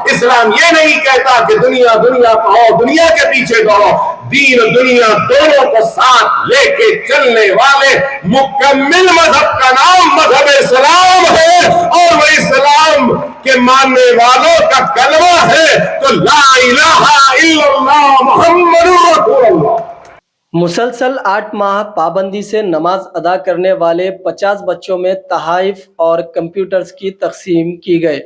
اسلام یہ نہیں کہتا کہ دنیا دنیا کہو، دنیا کے پیچھے دوڑو. دین و دنیا دونوں کو ساتھ لے کے چلنے والے مکمل مذہب کا نام مذہب اسلام ہے، اور وہ اسلام کے ماننے والوں کا کلمہ ہے تو لا الہ الا اللہ محمد رسول اللہ. مسلسل 8 ماہ پابندی سے نماز ادا کرنے والے 50 بچوں میں تحائف اور کمپیوٹرز کی تقسیم کی گئے.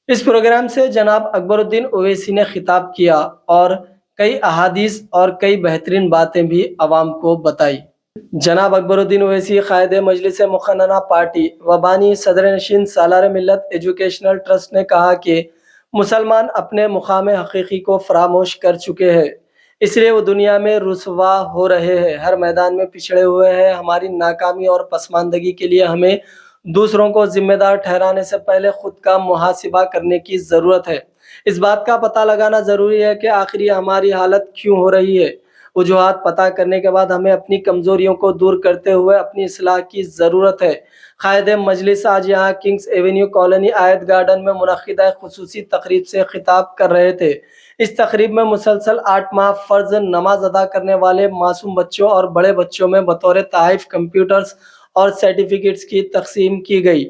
اس پروگرام سے جناب اکبر الدین اویسی نے خطاب کیا اور کئی احادیث اور کئی بہترین باتیں بھی عوام کو بتائی. جناب اکبر الدین اویسی قائد مجلس مقننہ پارٹی و بانی صدر نشین سالار ملت ایجوکیشنل ٹرسٹ نے کہا کہ مسلمان اپنے مقام حقیقی کو فراموش کر چکے ہیں، اس لیے وہ دنیا میں رسوا ہو رہے ہیں، ہر میدان میں پچھڑے ہوئے ہیں. ہماری ناکامی اور پسماندگی کے لیے ہمیں دوسروں کو ذمہ دار ٹھہرانے سے پہلے خود کا محاسبہ کرنے کی ضرورت ہے. اس بات کا پتہ لگانا ضروری ہے کہ آخر یہ ہماری حالت کیوں ہو رہی ہے. وجوہات پتہ کرنے کے بعد ہمیں اپنی کمزوریوں کو دور کرتے ہوئے اپنی اصلاح کی ضرورت ہے. قائد مجلس آج یہاں کنگز ایونیو کالونی آیت گارڈن میں منعقدہ خصوصی تقریب سے خطاب کر رہے تھے. اس تقریب میں مسلسل 8 ماہ فرض نماز ادا کرنے والے معصوم بچوں اور بڑے بچوں میں بطور تحائف کمپیوٹرز اور سرٹیفکیٹس کی تقسیم کی گئی.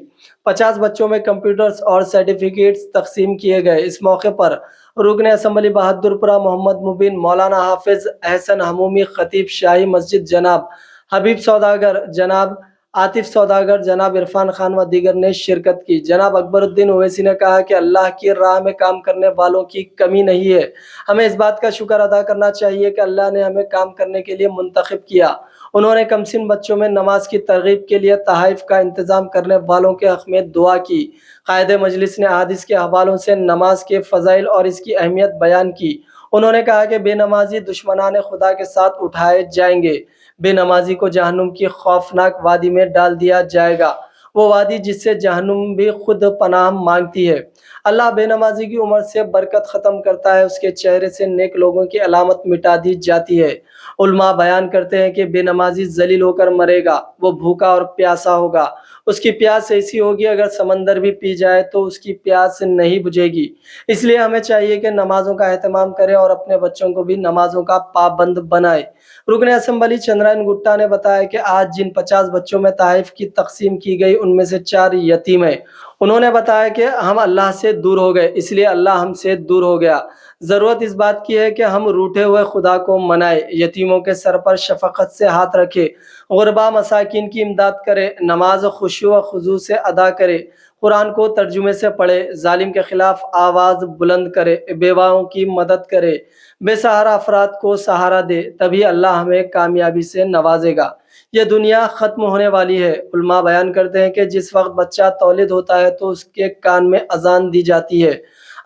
50 بچوں میں کمپیوٹرز اور سرٹیفکیٹس تقسیم کیے گئے. اس موقع پر رکن اسمبلی بہادر پورہ محمد مبین، مولانا حافظ احسن حمومی، خطیب شاہی مسجد جناب حبیب سوداگر، جناب عاطف سوداگر، جناب عرفان خان و دیگر نے شرکت کی. جناب اکبر الدین اویسی نے کہا کہ اللہ کی راہ میں کام کرنے والوں کی کمی نہیں ہے. ہمیں اس بات کا شکر ادا کرنا چاہیے کہ اللہ نے ہمیں کام کرنے کے لیے منتخب کیا. انہوں نے کم سن بچوں میں نماز کی ترغیب کے لیے تحائف کا انتظام کرنے والوں کے حق میں دعا کی. قائد مجلس نے احادیث کے حوالوں سے نماز کے فضائل اور اس کی اہمیت بیان کی. انہوں نے کہا کہ بے نمازی دشمنان خدا کے ساتھ اٹھائے جائیں گے. بے نمازی کو جہنم کی خوفناک وادی میں ڈال دیا جائے گا، وہ وادی جس سے جہنم بھی خود پناہ مانگتی ہے. اللہ بے نمازی کی عمر سے برکت ختم کرتا ہے، اس کے چہرے سے نیک لوگوں کی علامت مٹا دی جاتی ہے. علماء بیان کرتے ہیں کہ بے نمازی ذلیل ہو کر مرے گا، وہ بھوکا اور پیاسا ہوگا. اس کی پیاس ایسی ہوگی اگر سمندر بھی پی جائے تو اس کی پیاس نہیں بجھے گی. اس لیے ہمیں چاہیے کہ نمازوں کا اہتمام کریں اور اپنے بچوں کو بھی نمازوں کا پابند بنائے. رکن اسمبلی چندرائن گٹا نے بتایا کہ آج جن 50 بچوں میں تحائف کی تقسیم کی گئی ان میں سے 4 یتیم ہیں. انہوں نے بتایا کہ ہم اللہ سے دور ہو گئے، اس لیے اللہ ہم سے دور ہو گیا. ضرورت اس بات کی ہے کہ ہم روٹھے ہوئے خدا کو منائے، یتیموں کے سر پر شفقت سے ہاتھ رکھے، غربا مساکین کی امداد کرے، نماز خشوع و خضوع سے ادا کرے، قرآن کو ترجمے سے پڑھے، ظالم کے خلاف آواز بلند کرے، بیواؤں کی مدد کرے، بے سہارا افراد کو سہارا دے، تبھی اللہ ہمیں کامیابی سے نوازے گا. یہ دنیا ختم ہونے والی ہے. علماء بیان کرتے ہیں کہ جس وقت بچہ تولد ہوتا ہے تو اس کے کان میں اذان دی جاتی ہے.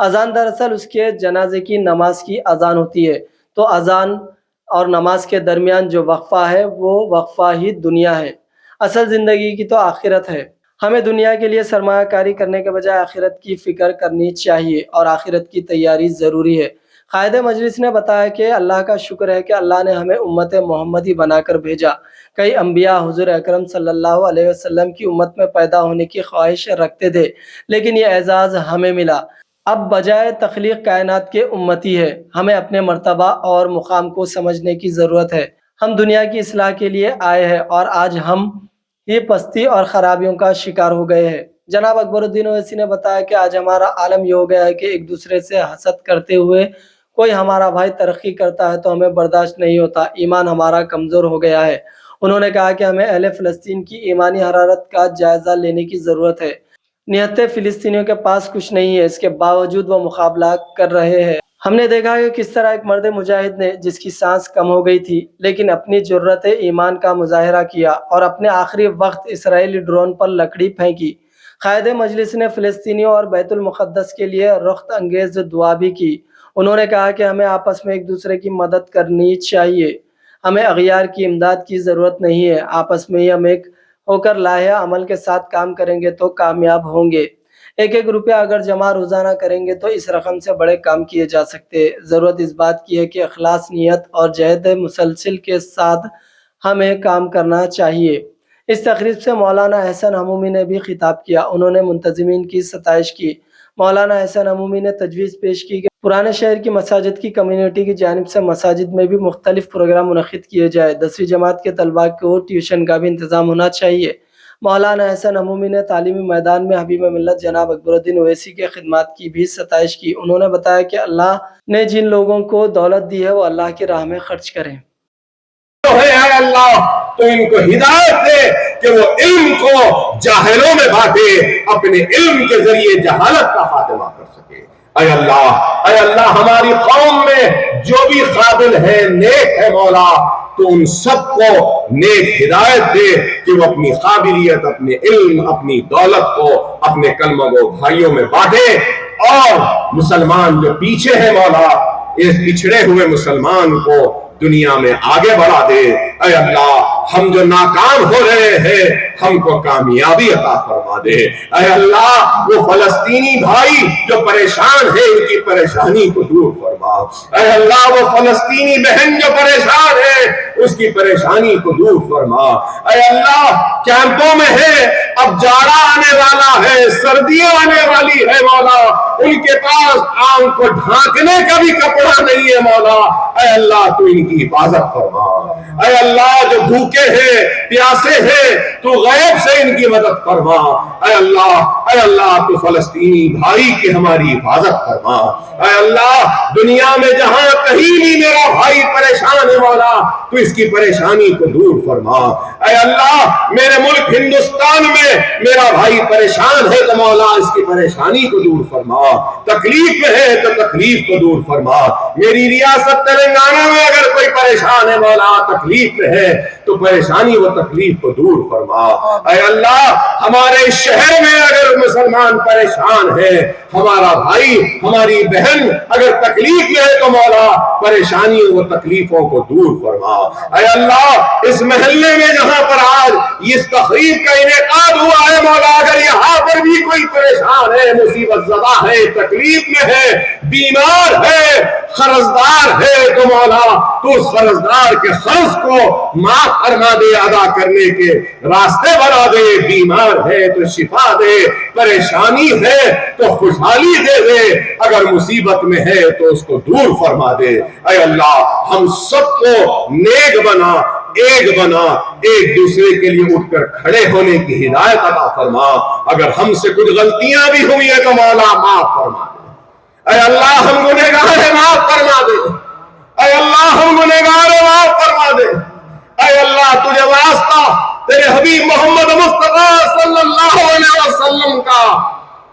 اذان دراصل اس کے جنازے کی نماز کی اذان ہوتی ہے. تو اذان اور نماز کے درمیان جو وقفہ ہے وہ وقفہ ہی دنیا ہے. اصل زندگی کی تو آخرت ہے. ہمیں دنیا کے لیے سرمایہ کاری کرنے کے بجائے آخرت کی فکر کرنی چاہیے اور آخرت کی تیاری ضروری ہے. قائد مجلس نے بتایا کہ اللہ کا شکر ہے کہ اللہ نے ہمیں امت محمدی بنا کر بھیجا. کئی انبیاء حضور اکرم صلی اللہ علیہ وسلم کی امت میں پیدا ہونے کی خواہش رکھتے تھے، لیکن یہ اعزاز ہمیں ملا. اب بجائے تخلیق کائنات کے امتی ہے. ہمیں اپنے مرتبہ اور مقام کو سمجھنے کی ضرورت ہے. ہم دنیا کی اصلاح کے لیے آئے ہیں اور آج ہم یہ پستی اور خرابیوں کا شکار ہو گئے ہیں. جناب اکبر الدین اویسی نے بتایا کہ آج ہمارا عالم یہ ہو گیا ہے کہ ایک دوسرے سے حسد کرتے ہوئے کوئی ہمارا بھائی ترقی کرتا ہے تو ہمیں برداشت نہیں ہوتا. ایمان ہمارا کمزور ہو گیا ہے. انہوں نے کہا کہ ہمیں اہل فلسطین کی ایمانی حرارت کا جائزہ لینے کی ضرورت ہے. نہتے فلسطینیوں کے پاس کچھ نہیں ہے، اس کے باوجود وہ مقابلہ کر رہے ہیں. ہم نے دیکھا کہ کس طرح ایک مرد مجاہد نے جس کی سانس کم ہو گئی تھی لیکن اپنی جرت ایمان کا مظاہرہ کیا اور اپنے آخری وقت اسرائیلی ڈرون پر لکڑی پھینکی. قائد مجلس نے فلسطینیوں اور بیت المقدس کے لیے رخت انگیز دعا بھی کی. انہوں نے کہا کہ ہمیں آپس میں ایک دوسرے کی مدد کرنی چاہیے. ہمیں اغیار کی امداد کی ضرورت نہیں ہے. آپس میں ہی ہم ایک ہو کر لاہہ عمل کے ساتھ کام کریں گے تو کامیاب ہوں گے. ایک ایک روپیہ اگر جمع روزانہ کریں گے تو اس رقم سے بڑے کام کیے جا سکتے. ضرورت اس بات کی ہے کہ اخلاص، نیت اور جہد مسلسل کے ساتھ ہمیں کام کرنا چاہیے. اس تقریب سے مولانا احسن حمومی نے بھی خطاب کیا. انہوں نے منتظمین کی ستائش کی. مولانا احسان عمومی نے تجویز پیش کی کہ پرانے شہر کی مساجد کی کمیونٹی کی جانب سے مساجد میں بھی مختلف پروگرام منعقد کیے جائے۔ 10ویں جماعت کے طلباء کو ٹیوشن کا بھی انتظام ہونا چاہیے۔ مولانا احسان عمومی نے تعلیمی میدان میں حبیب ملت جناب اکبر الدین اویسی کے خدمات کی بھی ستائش کی۔ انہوں نے بتایا کہ اللہ نے جن لوگوں کو دولت دی ہے وہ اللہ کی راہ میں خرچ کریں۔ اے اللہ تو ان کو ہدایت دے کہ وہ علم کو جاہلوں میں بانٹے، اپنے علم کے ذریعے جہالت کا خاتمہ کر سکے۔ اے اللہ ہماری قوم میں جو بھی قابل ہے، نیک ہے مولا، تو ان سب کو نیک ہدایت دے کہ وہ اپنی قابلیت، اپنے علم، اپنی دولت کو اپنے کلمہ گو بھائیوں میں بانٹے، اور مسلمان جو پیچھے ہیں مولا، اس پچھڑے ہوئے مسلمان کو دنیا میں آگے بڑھا دے۔ اے اللہ ہم جو ناکام ہو رہے ہیں ہم کو کامیابی عطا فرما دے۔ اے اللہ وہ فلسطینی بھائی جو پریشان ہیں ان کی پریشانی کو دور فرما۔ اے اللہ وہ فلسطینی بہن جو پریشان ہے اس کی پریشانی کو دور فرما۔ اے اللہ کیمپوں میں ہے، اب جاڑا آنے والا ہے، سردیاں آنے والی ہے مولا، ان کے پاس آنکھ کو ڈھانکنے کا بھی کپڑا نہیں ہے مولا۔ اے اللہ تو ان کی حفاظت فرما۔ اے اللہ جو بھوکے ہیں، پیاسے ہیں، تو غیب سے ان کی مدد فرما۔ اے اللہ تو فلسطینی بھائی کی ہماری حفاظت فرما۔ اے اللہ دنیا میں جہاں کہیں بھی میرا بھائی پریشان ہے مولا، تو اس کی پریشانی کو دور فرما۔ اے اللہ میرے ملک ہندوستان میں میرا بھائی پریشان ہے تو مولا اس کی پریشانی کو دور فرما۔ تکلیف میں ہے تو تکلیف کو دور فرما۔ میری ریاست تلنگانہ میں اگر کوئی پریشان ہے مولا، تکلیف میں ہے تو پریشانی و تکلیف کو دور فرما۔ اے اللہ ہمارے شہر میں اگر مسلمان پریشان ہے، ہمارا بھائی ہماری بہن اگر تکلیف میں ہے تو مولا پریشانی و تکلیفوں کو دور فرما۔ اے اللہ اس محلے میں جہاں پر آج اس تقریب کا انعقاد ہوا ہے مولا، اگر یہاں پر بھی کوئی پریشان ہے، مصیبت زدہ ہے، تکلیف میں ہے، بیمار ہے، قرضدار ہے، تو مولا تو اس قرضدار کے قرض کو معاف فرما دے، ادا کرنے کے راستے بنا دے۔ بیمار ہے تو شفا دے، پریشانی ہے تو خوشحالی دے دے، اگر مصیبت میں ہے تو اس کو دور فرما دے۔ اے اللہ ہم سب کو نیک بنا، ایک بنا، ایک دوسرے کے لیے اٹھ کر کھڑے ہونے کی ہدایت عطا فرما۔ اگر ہم سے کچھ غلطیاں بھی ہوئی ہیں تو مولا معاف فرما دے۔ اے اللہ ہم گنہگار ہیں، معاف فرما دے۔ اے اللہ ہم گنہگار ہیں، معاف فرما دے۔ اے اللہ تجھے واسطہ تیرے حبیب محمد مصطفیٰ صلی اللہ علیہ وسلم کا،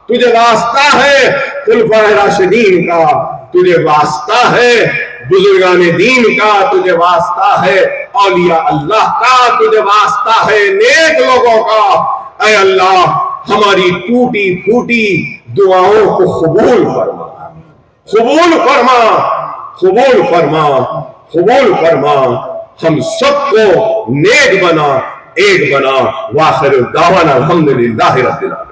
تجھے واسطہ ہے خلفائے راشدین کا، تجھے واسطہ ہے بزرگان دین کا، تجھے واسطہ ہے اولیاء اللہ کا، تجھے واسطہ ہے نیک لوگوں کا۔ اے اللہ ہماری ٹوٹی پھوٹی دعاؤں کو قبول فرما، قبول فرما، قبول فرما، قبول فرما۔ ہم سب کو نیک بنا، ایک بنا۔ وآخر دعوانا الحمدللہ رب العالمین۔